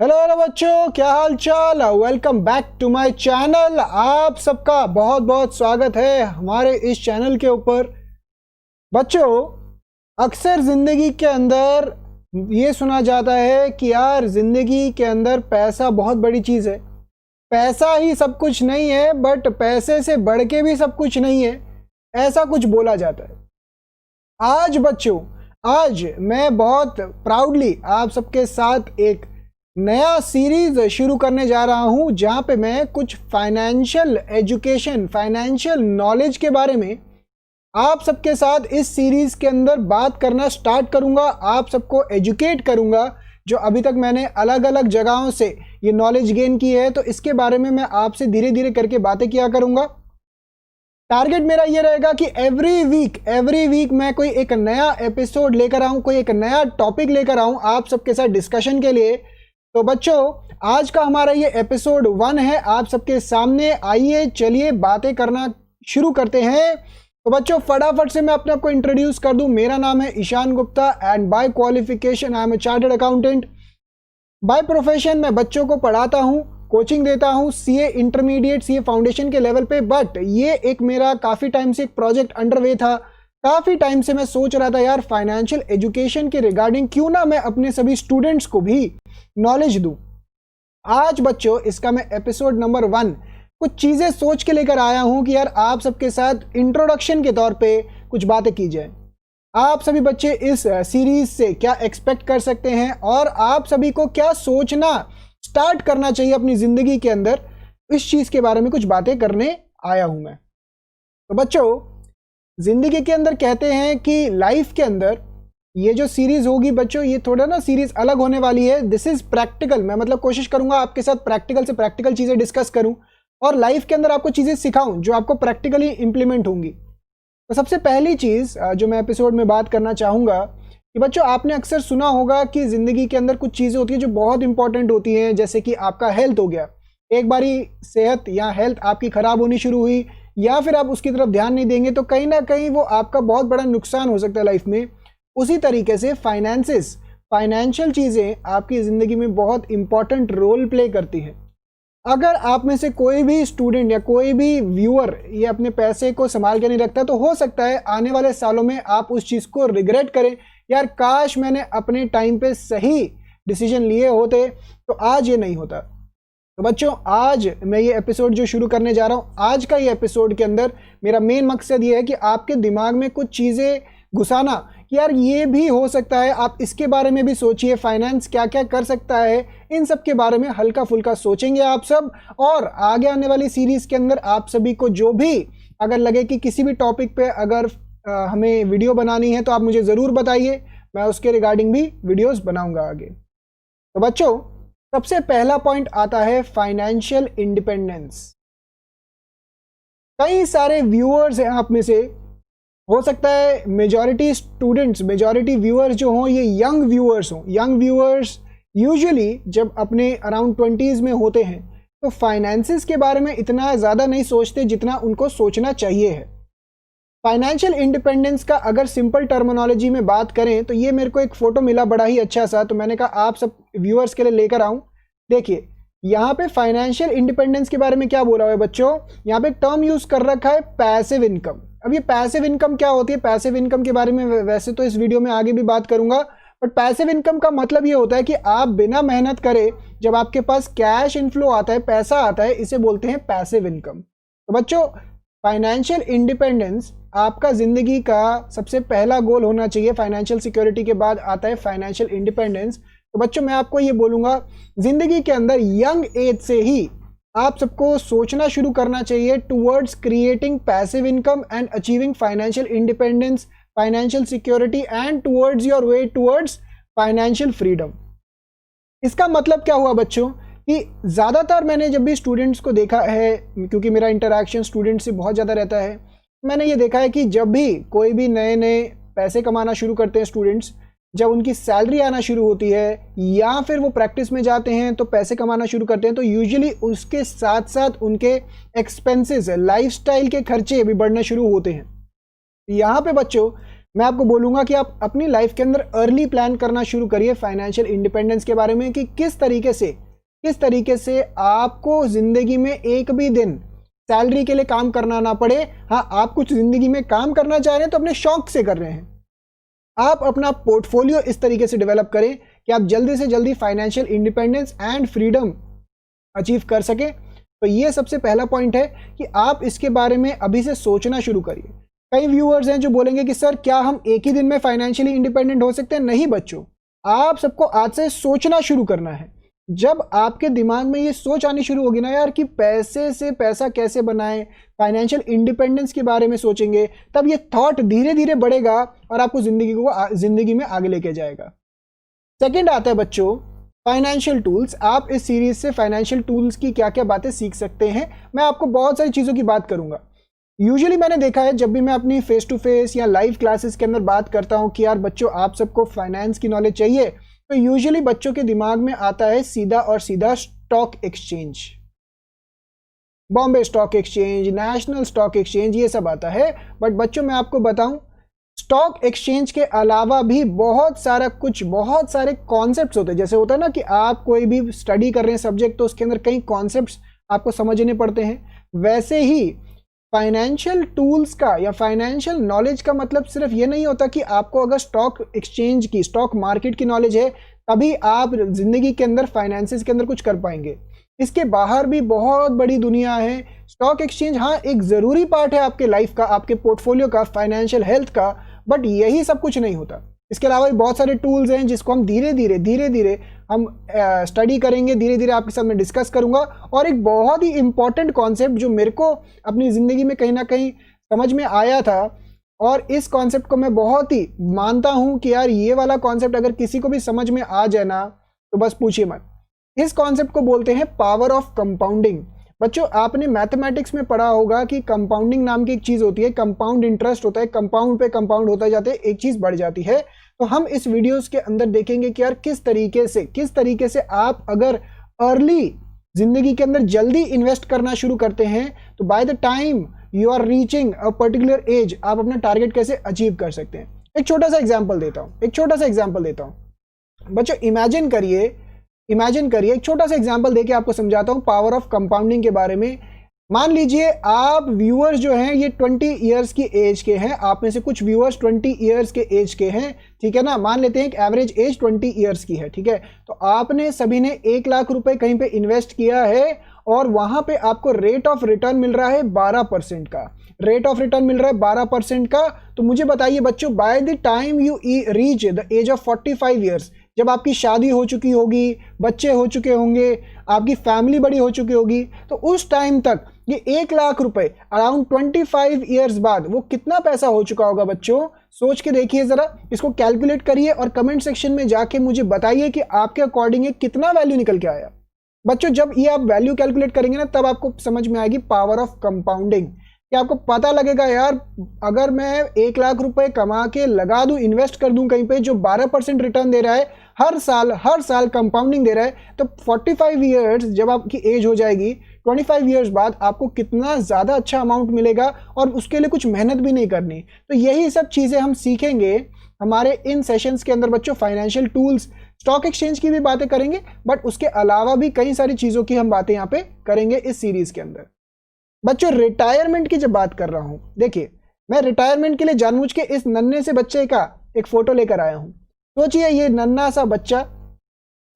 Hello hello बच्चों, क्या हाल चाल। Welcome back to my channel. आप सबका बहुत बहुत स्वागत है हमारे इस चैनल के ऊपर। बच्चों, अक्सर ज़िंदगी के अंदर ये सुना जाता है कि यार ज़िंदगी के अंदर पैसा बहुत बड़ी चीज़ है। पैसा ही सब कुछ नहीं है, बट पैसे से बढ़ के भी सब कुछ नहीं है, ऐसा कुछ बोला जाता है। आज बच्चों, आज मैं बहुत प्राउडली आप सबके साथ एक नया सीरीज शुरू करने जा रहा हूं, जहां पे मैं कुछ फाइनेंशियल एजुकेशन, फाइनेंशियल नॉलेज के बारे में आप सबके साथ इस सीरीज के अंदर बात करना स्टार्ट करूंगा। आप सबको एजुकेट करूंगा। जो अभी तक मैंने अलग अलग जगहों से ये नॉलेज गेन की है, तो इसके बारे में मैं आपसे धीरे धीरे करके बातें किया करूंगा। टारगेट मेरा ये रहेगा कि एवरी वीक मैं कोई एक नया एपिसोड लेकर आऊं, कोई एक नया टॉपिक लेकर आऊं आप सबके साथ डिस्कशन के लिए। तो बच्चों, आज का हमारा ये एपिसोड 1 है आप सबके सामने। आइए चलिए बातें करना शुरू करते हैं। तो बच्चों, फटाफट से मैं अपने आप को इंट्रोड्यूस कर दूं। मेरा नाम है Ishaan Gupta and by qualification I am a chartered accountant. By profession मैं बच्चों को पढ़ाता हूं, कोचिंग देता हूं, सीए इंटरमीडिएट, सीए फाउंडेशन के लेवल पे। बट ये एक मेरा काफ़ी टाइम से एक प्रोजेक्ट अंडरवे था। काफ़ी टाइम से मैं सोच रहा था यार, फाइनेंशियल एजुकेशन के रिगार्डिंग क्यों ना मैं अपने सभी स्टूडेंट्स को भी नॉलेज दूं। आज बच्चों, इसका मैं एपिसोड नंबर 1 कुछ चीज़ें सोच के लेकर आया हूं कि यार आप सबके साथ इंट्रोडक्शन के तौर पे कुछ बातें की जाए। आप सभी बच्चे इस सीरीज से क्या एक्सपेक्ट कर सकते हैं और आप सभी को क्या सोचना स्टार्ट करना चाहिए अपनी ज़िंदगी के अंदर, इस चीज़ के बारे में कुछ बातें करने आया हूं मैं। तो बच्चों, ज़िंदगी के अंदर कहते हैं कि लाइफ के अंदर ये जो सीरीज़ होगी बच्चों, ये थोड़ा ना सीरीज़ अलग होने वाली है। This is practical. मैं मतलब कोशिश करूंगा आपके साथ प्रैक्टिकल से प्रैक्टिकल चीज़ें डिस्कस करूं और लाइफ के अंदर आपको चीज़ें सिखाऊं जो आपको प्रैक्टिकली इंप्लीमेंट होंगी। तो सबसे पहली चीज़ जो मैं एपिसोड में बात करना चाहूँगा कि बच्चों, आपने अक्सर सुना होगा कि ज़िंदगी के अंदर कुछ चीज़ें होती हैं जो बहुत इंपॉर्टेंट होती हैं। जैसे कि आपका हेल्थ हो गया। एक बारी सेहत या हेल्थ आपकी ख़राब होनी शुरू हुई या फिर आप उसकी तरफ ध्यान नहीं देंगे तो कहीं ना कहीं वो आपका बहुत बड़ा नुकसान हो सकता है लाइफ में। उसी तरीके से फाइनेंसेस, फाइनेंशियल चीज़ें आपकी ज़िंदगी में बहुत इंपॉर्टेंट रोल प्ले करती हैं। अगर आप में से कोई भी स्टूडेंट या कोई भी व्यूअर ये अपने पैसे को संभाल के नहीं रखता, तो हो सकता है आने वाले सालों में आप उस चीज़ को रिग्रेट करें, यार काश मैंने अपने टाइम पे सही डिसीजन लिए होते तो आज ये नहीं होता। तो बच्चों, आज मैं ये एपिसोड जो शुरू करने जा रहा हूँ, आज का ये एपिसोड के अंदर मेरा मेन मकसद ये है कि आपके दिमाग में कुछ चीज़ें घुसाना कि यार ये भी हो सकता है, आप इसके बारे में भी सोचिए, फाइनेंस क्या क्या कर सकता है, इन सब के बारे में हल्का फुल्का सोचेंगे आप सब। और आगे आने वाली सीरीज़ के अंदर आप सभी को जो भी अगर लगे कि किसी भी टॉपिक पे अगर हमें वीडियो बनानी है तो आप मुझे ज़रूर बताइए, मैं उसके रिगार्डिंग भी वीडियोस बनाऊंगा आगे। तो बच्चों, सबसे पहला पॉइंट आता है फाइनेंशियल इंडिपेंडेंस। कई सारे व्यूअर्स हैं आप में से, हो सकता है मेजॉरिटी स्टूडेंट्स, मेजॉरिटी व्यूअर्स जो हों ये यंग व्यूअर्स हों। यंग व्यूअर्स यूजुअली जब अपने अराउंड 20s में होते हैं तो फाइनेंसेस के बारे में इतना ज़्यादा नहीं सोचते जितना उनको सोचना चाहिए है। फाइनेंशियल इंडिपेंडेंस का अगर सिंपल टर्मिनोलॉजी में बात करें तो ये मेरे को एक फ़ोटो मिला बड़ा ही अच्छा सा, तो मैंने कहा आप सब व्यूअर्स के लिए लेकर आऊँ। देखिए यहाँ पे फाइनेंशियल इंडिपेंडेंस के बारे में क्या बोला हुआ है बच्चों, यहाँ पे एक टर्म यूज़ कर रखा है पैसिव इनकम। अब ये पैसिव इनकम क्या होती है? पैसिव इनकम के बारे में वैसे तो इस वीडियो में आगे भी बात करूंगा, बट पैसिव इनकम का मतलब ये होता है कि आप बिना मेहनत करे जब आपके पास कैश इनफ्लो आता है, पैसा आता है, इसे बोलते हैं पैसिव इनकम। तो बच्चों, फाइनेंशियल इंडिपेंडेंस आपका ज़िंदगी का सबसे पहला गोल होना चाहिए। फाइनेंशियल सिक्योरिटी के बाद आता है फाइनेंशियल इंडिपेंडेंस। तो बच्चों, मैं आपको ये बोलूँगा, ज़िंदगी के अंदर यंग एज से ही आप सबको सोचना शुरू करना चाहिए towards creating passive income and achieving financial independence, financial security and towards your way towards financial freedom. इसका मतलब क्या हुआ बच्चों कि ज़्यादातर मैंने जब भी स्टूडेंट्स को देखा है, क्योंकि मेरा इंटरेक्शन स्टूडेंट्स से बहुत ज़्यादा रहता है, मैंने ये देखा है कि जब भी कोई भी नए नए पैसे कमाना शुरू करते हैं स्टूडेंट्स, जब उनकी सैलरी आना शुरू होती है या फिर वो प्रैक्टिस में जाते हैं तो पैसे कमाना शुरू करते हैं, तो यूजुअली उसके साथ साथ उनके एक्सपेंसेस, लाइफस्टाइल के खर्चे भी बढ़ना शुरू होते हैं। यहाँ पे बच्चों, मैं आपको बोलूँगा कि आप अपनी लाइफ के अंदर अर्ली प्लान करना शुरू करिए फाइनेंशियल इंडिपेंडेंस के बारे में, कि किस तरीके से आपको ज़िंदगी में एक भी दिन सैलरी के लिए काम करना ना पड़े। हाँ, आप कुछ ज़िंदगी में काम करना चाह रहे हैं तो अपने शौक से कर रहे हैं। आप अपना पोर्टफोलियो इस तरीके से डेवलप करें कि आप जल्दी से जल्दी financial independence and freedom achieve कर सकें। तो ये सबसे पहला पॉइंट है कि आप इसके बारे में अभी से सोचना शुरू करिए। कई व्यूअर्स हैं जो बोलेंगे कि सर क्या हम एक ही दिन में फाइनेंशियली इंडिपेंडेंट हो सकते हैं? नहीं बच्चों, आप सबको आज से सोचना शुरू करना है। जब आपके दिमाग में ये सोच आनी शुरू होगी ना यार कि पैसे से पैसा कैसे बनाएं, फाइनेंशियल इंडिपेंडेंस के बारे में सोचेंगे, तब ये थॉट धीरे धीरे बढ़ेगा और आपको जिंदगी में आगे लेके जाएगा। सेकंड आता है बच्चों फाइनेंशियल टूल्स। आप इस सीरीज से फाइनेंशियल टूल्स की क्या क्या बातें सीख सकते हैं, मैं आपको बहुत सारी चीज़ों की बात करूंगा। यूजुअली मैंने देखा है जब भी मैं अपनी फेस टू फेस या लाइव क्लासेस के अंदर बात करता हूं कि यार बच्चों आप सबको फाइनेंस की नॉलेज चाहिए, तो यूजुअली बच्चों के दिमाग में आता है सीधा और सीधा stock exchange, Bombay stock exchange, national stock exchange, ये सब आता है। बट बच्चों मैं आपको बताऊं, स्टॉक एक्सचेंज के अलावा भी बहुत सारे कॉन्सेप्ट्स होते हैं। जैसे होता है ना कि आप कोई भी स्टडी कर रहे हैं सब्जेक्ट, तो उसके अंदर कई कॉन्सेप्ट्स आपको समझने पड़ते हैं। वैसे ही फाइनेंशियल टूल्स का या फाइनेंशियल नॉलेज का मतलब सिर्फ ये नहीं होता कि आपको अगर स्टॉक एक्सचेंज की, स्टॉक मार्केट की नॉलेज है तभी आप जिंदगी के अंदर फाइनेंसेस के अंदर कुछ कर पाएंगे। इसके बाहर भी बहुत बड़ी दुनिया है। स्टॉक एक्सचेंज हाँ एक ज़रूरी पार्ट है आपके लाइफ का, आपके पोर्टफोलियो का, फाइनेंशियल हेल्थ का, बट यही सब कुछ नहीं होता। इसके अलावा भी बहुत सारे टूल्स हैं जिसको हम धीरे धीरे हम स्टडी करेंगे, धीरे धीरे आपके साथ में डिस्कस करूंगा। और एक बहुत ही इंपॉर्टेंट कॉन्सेप्ट जो मेरे को अपनी ज़िंदगी में कहीं ना कहीं समझ में आया था, और इस कॉन्सेप्ट को मैं बहुत ही मानता हूं कि यार ये वाला कॉन्सेप्ट अगर किसी को भी समझ में आ जाए ना तो बस पूछिए मत। इस कॉन्सेप्ट को बोलते हैं पावर ऑफ कंपाउंडिंग। बच्चों आपने मैथमेटिक्स में पढ़ा होगा कि कंपाउंडिंग नाम की एक चीज़ होती है, कंपाउंड इंटरेस्ट होता है, कंपाउंड पे कंपाउंड होता जाते हैं, एक चीज़ बढ़ जाती है। तो हम इस वीडियोस के अंदर देखेंगे कि यार किस तरीके से आप अगर अर्ली जिंदगी के अंदर जल्दी इन्वेस्ट करना शुरू करते हैं तो by the time you are reaching a particular age आप अपना टारगेट कैसे अचीव कर सकते हैं। एक छोटा सा एग्जाम्पल देता हूं बच्चों। इमेजिन करिए एक छोटा सा एग्जाम्पल देके आपको समझाता हूं पावर ऑफ कंपाउंडिंग के बारे में। मान लीजिए आप व्यूअर्स जो हैं ये 20 इयर्स की एज के हैं, आप में से कुछ व्यूअर्स 20 इयर्स के एज के हैं, ठीक है ना। मान लेते हैं एक एवरेज एज 20 इयर्स की है, ठीक है। तो आपने सभी ने 1 लाख रुपए कहीं पे इन्वेस्ट किया है और वहां पे आपको रेट ऑफ रिटर्न मिल रहा है 12% का, रेट ऑफ रिटर्न मिल रहा है 12% का। तो मुझे बताइए बच्चों, by the time you reach the age of 45 years, जब आपकी शादी हो चुकी होगी, बच्चे हो चुके होंगे, आपकी फैमिली बड़ी हो चुकी होगी, तो उस टाइम तक ये 1 लाख रुपए अराउंड 25 इयर्स बाद वो कितना पैसा हो चुका होगा बच्चों? सोच के देखिए जरा, इसको कैलकुलेट करिए और कमेंट सेक्शन में जाके मुझे बताइए कि आपके अकॉर्डिंग ये कितना वैल्यू निकल के आया। बच्चों जब ये आप वैल्यू कैलकुलेट करेंगे ना तब आपको समझ में आएगी पावर ऑफ कंपाउंडिंग, कि आपको पता लगेगा यार अगर मैं 1 लाख रुपए कमा के लगा दूं, इन्वेस्ट कर दूं कहीं पे जो 12% रिटर्न दे रहा है हर साल कंपाउंडिंग दे रहा है, तो 45 इयर्स जब आपकी एज हो जाएगी, 25 इयर्स बाद आपको कितना ज़्यादा अच्छा अमाउंट मिलेगा और उसके लिए कुछ मेहनत भी नहीं करनी। तो यही सब चीज़ें हम सीखेंगे हमारे इन सेशंस के अंदर बच्चों। फाइनेंशियल टूल्स, स्टॉक एक्सचेंज की भी बातें करेंगे, बट उसके अलावा भी कई सारी चीज़ों की हम बातें यहाँ पे करेंगे इस सीरीज़ के अंदर। बच्चों रिटायरमेंट की जब बात कर रहा हूँ, देखिए मैं रिटायरमेंट के लिए जानबूझ के इस नन्हे से बच्चे का एक फ़ोटो लेकर आया हूँ। सोचिए ये नन्हा सा बच्चा,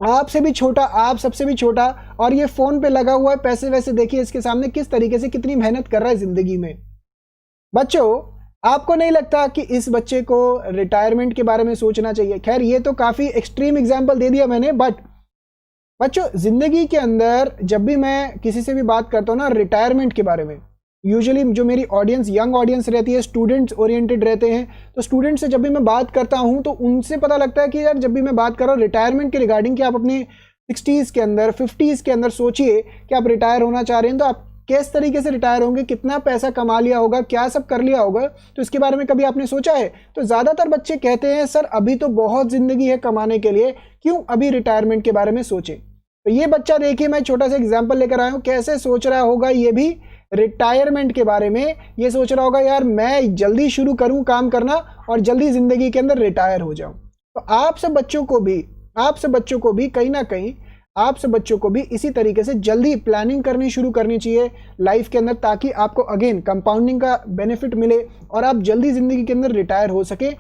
आपसे भी छोटा, आप सबसे भी छोटा, और ये फ़ोन पे लगा हुआ है, पैसे वैसे देखिए इसके सामने किस तरीके से कितनी मेहनत कर रहा है ज़िंदगी में। बच्चों आपको नहीं लगता कि इस बच्चे को रिटायरमेंट के बारे में सोचना चाहिए? खैर ये तो काफ़ी एक्सट्रीम एग्जाम्पल दे दिया मैंने, बट बच्चों ज़िंदगी के अंदर जब भी मैं किसी से भी बात करता हूँ ना रिटायरमेंट के बारे में, यूजुअली जो मेरी ऑडियंस यंग ऑडियंस रहती है, स्टूडेंट्स ओरिएंटेड रहते हैं, तो स्टूडेंट्स से जब भी मैं बात करता हूं तो उनसे पता लगता है कि यार जब भी मैं बात कर रहा हूँ रिटायरमेंट के रिगार्डिंग कि आप अपने 60s के अंदर 50s के अंदर सोचिए कि आप रिटायर होना चाह रहे हैं, तो आप किस तरीके से रिटायर होंगे, कितना पैसा कमा लिया होगा, क्या सब कर लिया होगा, तो इसके बारे में कभी आपने सोचा है? तो ज़्यादातर बच्चे कहते हैं सर अभी तो बहुत ज़िंदगी है कमाने के लिए, क्यों अभी रिटायरमेंट के बारे में सोचें। तो ये बच्चा देखिए मैं छोटा सा एग्जाम्पल लेकर आया हूँ, कैसे सोच रहा होगा ये भी रिटायरमेंट के बारे में, ये सोच रहा होगा यार मैं जल्दी शुरू करूं काम करना और जल्दी जिंदगी के अंदर रिटायर हो जाऊं। तो आप सब बच्चों को भी कहीं ना कहीं आप सब बच्चों को भी इसी तरीके से जल्दी प्लानिंग करनी शुरू करनी चाहिए लाइफ के अंदर, ताकि आपको अगेन कंपाउंडिंग का बेनिफिट मिले और आप जल्दी जिंदगी के अंदर रिटायर हो सके।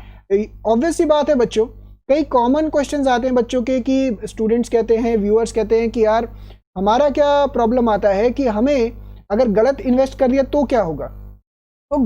ऑब्वियस सी बात है बच्चों, कई कॉमन क्वेश्चंस आते हैं बच्चों के कि स्टूडेंट्स कहते हैं, व्यूअर्स कहते हैं कि यार हमारा क्या प्रॉब्लम आता है कि हमें अगर गलत इन्वेस्ट कर दिया तो क्या होगा। तो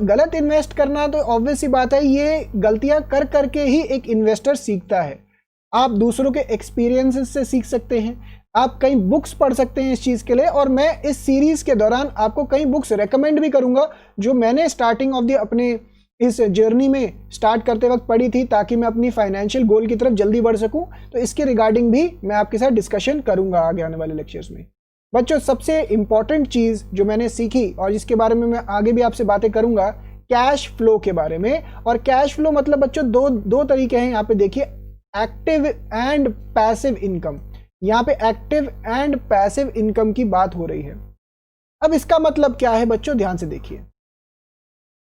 गलत इन्वेस्ट करना तो ऑब्वियस सी बात है, ये गलतियां कर करके ही एक इन्वेस्टर सीखता है। आप दूसरों के एक्सपीरियंसेस से सीख सकते हैं, आप कई बुक्स पढ़ सकते हैं इस चीज़ के लिए, और मैं इस सीरीज़ के दौरान आपको कई बुक्स रेकमेंड भी करूंगा जो मैंने स्टार्टिंग ऑफ द अपने इस जर्नी में स्टार्ट करते वक्त पढ़ी थी, ताकि मैं अपनी फाइनेंशियल गोल की तरफ जल्दी बढ़ सकूं। तो इसके रिगार्डिंग भी मैं आपके साथ डिस्कशन करूंगा आगे आने वाले लेक्चर्स में। बच्चों सबसे इंपॉर्टेंट चीज़ जो मैंने सीखी और जिसके बारे में मैं आगे भी आपसे बातें करूंगा, कैश फ्लो के बारे में। और कैश फ्लो मतलब बच्चों दो तरीके हैं यहाँ पे, देखिए एक्टिव एंड पैसिव इनकम। यहाँ पे एक्टिव एंड पैसिव इनकम की बात हो रही है। अब इसका मतलब क्या है बच्चों, ध्यान से देखिए।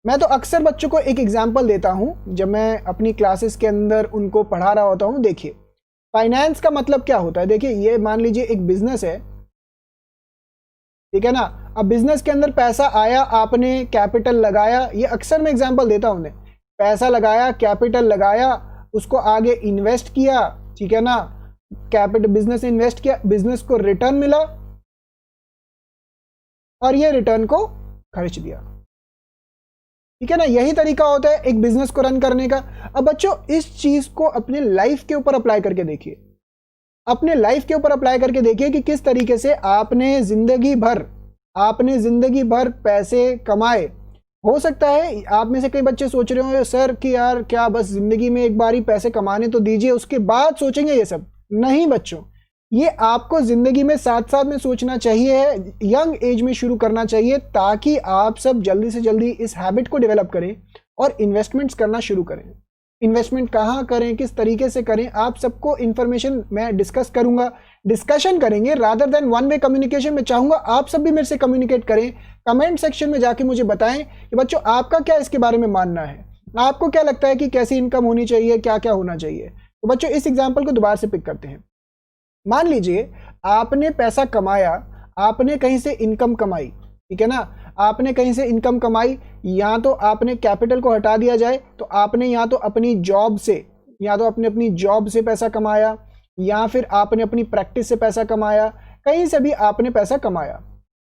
मैं तो अक्सर बच्चों को एक एग्जांपल देता हूं जब मैं अपनी क्लासेस के अंदर उनको पढ़ा रहा होता हूं। देखिए फाइनेंस का मतलब क्या होता है, देखिए ये मान लीजिए एक बिजनेस है, ठीक है ना। अब बिजनेस के अंदर पैसा आया, आपने कैपिटल लगाया, ये अक्सर मैं एग्जांपल देता हूं, पैसा लगाया, कैपिटल लगाया, उसको आगे इन्वेस्ट किया, ठीक है ना। कैपिटल बिजनेस इन्वेस्ट किया, बिजनेस को रिटर्न मिला और ये रिटर्न को खर्च दिया, ठीक है ना। यही तरीका होता है एक बिजनेस को रन करने का। अब बच्चों इस चीज को अपने लाइफ के ऊपर अप्लाई करके देखिए, अपने लाइफ के ऊपर अप्लाई करके देखिए कि किस तरीके से आपने जिंदगी भर पैसे कमाए। हो सकता है आप में से कई बच्चे सोच रहे हो सर कि यार क्या बस जिंदगी में एक बार ही पैसे कमाने तो दीजिए उसके बाद सोचेंगे ये सब। नहीं बच्चों, ये आपको जिंदगी में साथ साथ में सोचना चाहिए, यंग एज में शुरू करना चाहिए, ताकि आप सब जल्दी से जल्दी इस हैबिट को डेवलप करें और इन्वेस्टमेंट्स करना शुरू करें। इन्वेस्टमेंट कहाँ करें, किस तरीके से करें, आप सबको इन्फॉर्मेशन मैं डिस्कशन करेंगे rather than one way communication. मैं चाहूंगा आप सब भी मेरे से कम्युनिकेट करें, कमेंट सेक्शन में जाके मुझे बताएं कि बच्चों आपका क्या इसके बारे में मानना है, आपको क्या लगता है कि कैसी इनकम होनी चाहिए, क्या क्या होना चाहिए। तो बच्चों इस एग्जाम्पल को दोबारा से पिक करते हैं। मान लीजिए आपने पैसा कमाया, आपने कहीं से इनकम कमाई, ठीक है ना, आपने कहीं से इनकम कमाई, या तो आपने कैपिटल को हटा दिया जाए तो आपने या तो अपनी जॉब से अपनी जॉब से पैसा कमाया, या फिर आपने अपनी प्रैक्टिस से पैसा कमाया, कहीं से भी आपने पैसा कमाया,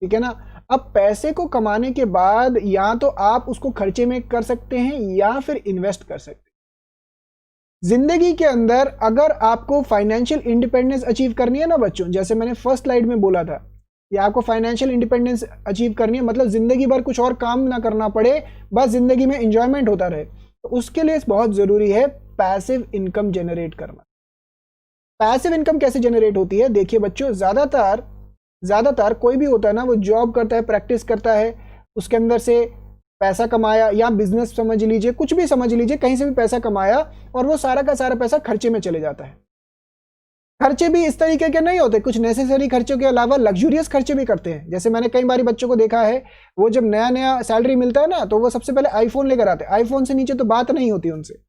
ठीक है ना। अब पैसे को कमाने के बाद या तो आप उसको खर्चे में कर सकते हैं या फिर इन्वेस्ट कर सकते हैं। जिंदगी के अंदर अगर आपको फाइनेंशियल इंडिपेंडेंस अचीव करनी है ना बच्चों, जैसे मैंने फर्स्ट स्लाइड में बोला था कि आपको फाइनेंशियल इंडिपेंडेंस अचीव करनी है, मतलब जिंदगी भर कुछ और काम ना करना पड़े, बस जिंदगी में एंजॉयमेंट होता रहे, तो उसके लिए बहुत जरूरी है पैसिव इनकम जनरेट करना। पैसिव इनकम कैसे जनरेट होती है, देखिए बच्चों, ज्यादातर कोई भी होता है ना, वो जॉब करता है, प्रैक्टिस करता है, उसके अंदर से पैसा कमाया, या बिजनेस समझ लीजिए, कुछ भी समझ लीजिए, कहीं से भी पैसा कमाया और वो सारा का सारा पैसा खर्चे में चले जाता है। खर्चे भी इस तरीके के नहीं होते, कुछ नेसेसरी खर्चों के अलावा लग्जूरियस खर्चे भी करते हैं। जैसे मैंने कई बार बच्चों को देखा है, वो जब नया सैलरी मिलता है ना, तो वो सबसे पहले आईफोन लेकर आते हैं, आईफोन से नीचे तो बात नहीं होती उनसे,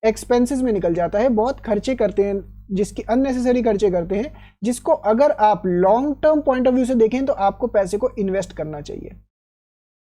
एक्सपेंसेस में निकल जाता है, बहुत खर्चे करते हैं, जिसकी अननेसेसरी खर्चे करते हैं, जिसको अगर आप long term point of view से देखें तो आपको पैसे को इन्वेस्ट करना चाहिए।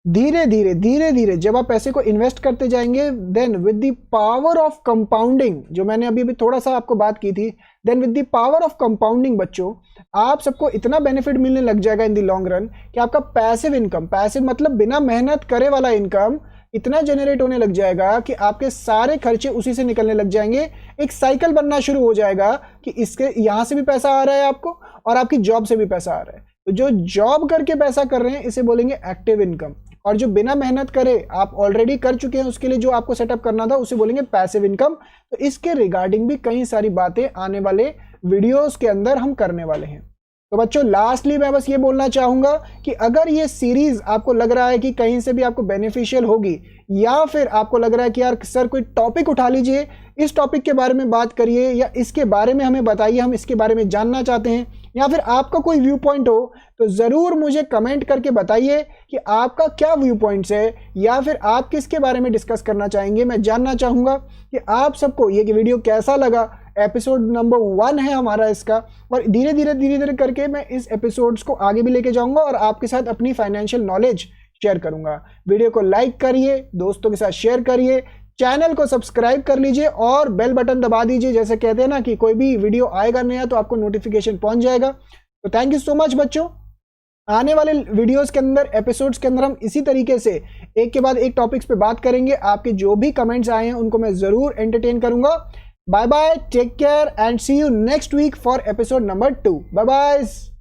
धीरे धीरे जब आप पैसे को इन्वेस्ट करते जाएंगे, then with the power of compounding, जो मैंने अभी थोड़ा सा आपको बात की थी, then with the power of compounding बच्चों, आप सबको इतना बेनिफिट मिलने लग जाएगा इन द लॉन्ग रन कि आपका पैसिव इनकम, पैसिव मतलब बिना मेहनत करे वाला इनकम, इतना जनरेट होने लग जाएगा कि आपके सारे खर्चे उसी से निकलने लग जाएंगे। एक साइकिल बनना शुरू हो जाएगा कि इसके यहां से भी पैसा आ रहा है आपको और आपकी जॉब से भी पैसा आ रहा है। तो जो जॉब करके पैसा कर रहे हैं इसे बोलेंगे एक्टिव इनकम, और जो बिना मेहनत करे आप ऑलरेडी कर चुके हैं उसके लिए जो आपको सेटअप करना था उसे बोलेंगे पैसिव इनकम। तो इसके रिगार्डिंग भी कई सारी बातें आने वाले वीडियोस के अंदर हम करने वाले हैं। तो बच्चों लास्टली मैं बस ये बोलना चाहूंगा कि अगर ये सीरीज आपको लग रहा है कि कहीं से भी आपको बेनिफिशियल होगी, या फिर आपको लग रहा है कि यार सर कोई टॉपिक उठा लीजिए, इस टॉपिक के बारे में बात करिए, या इसके बारे में हमें बताइए, हम इसके बारे में जानना चाहते हैं, या फिर आपका कोई व्यू पॉइंट हो तो ज़रूर मुझे कमेंट करके बताइए कि आपका क्या व्यू पॉइंट्स है या फिर आप किसके बारे में डिस्कस करना चाहेंगे। मैं जानना चाहूँगा कि आप सबको ये वीडियो कैसा लगा। एपिसोड नंबर 1 है हमारा इसका, और धीरे धीरे करके मैं इस एपिसोड्स को आगे भी लेके जाऊँगा और आपके साथ अपनी फाइनेंशियल नॉलेज शेयर करूँगा। वीडियो को लाइक करिए, दोस्तों के साथ शेयर करिए, चैनल को सब्सक्राइब कर लीजिए और बेल बटन दबा दीजिए। जैसे कहते हैं ना कि कोई भी वीडियो आएगा नया तो आपको नोटिफिकेशन पहुंच जाएगा। तो थैंक यू सो मच बच्चों। आने वाले वीडियोस के अंदर, एपिसोड्स के अंदर हम इसी तरीके से एक के बाद एक टॉपिक्स पे बात करेंगे। आपके जो भी कमेंट्स आए हैं उनको मैं ज़रूर एंटरटेन करूंगा। Bye bye, take care and see you next week for episode number 2। Bye bye.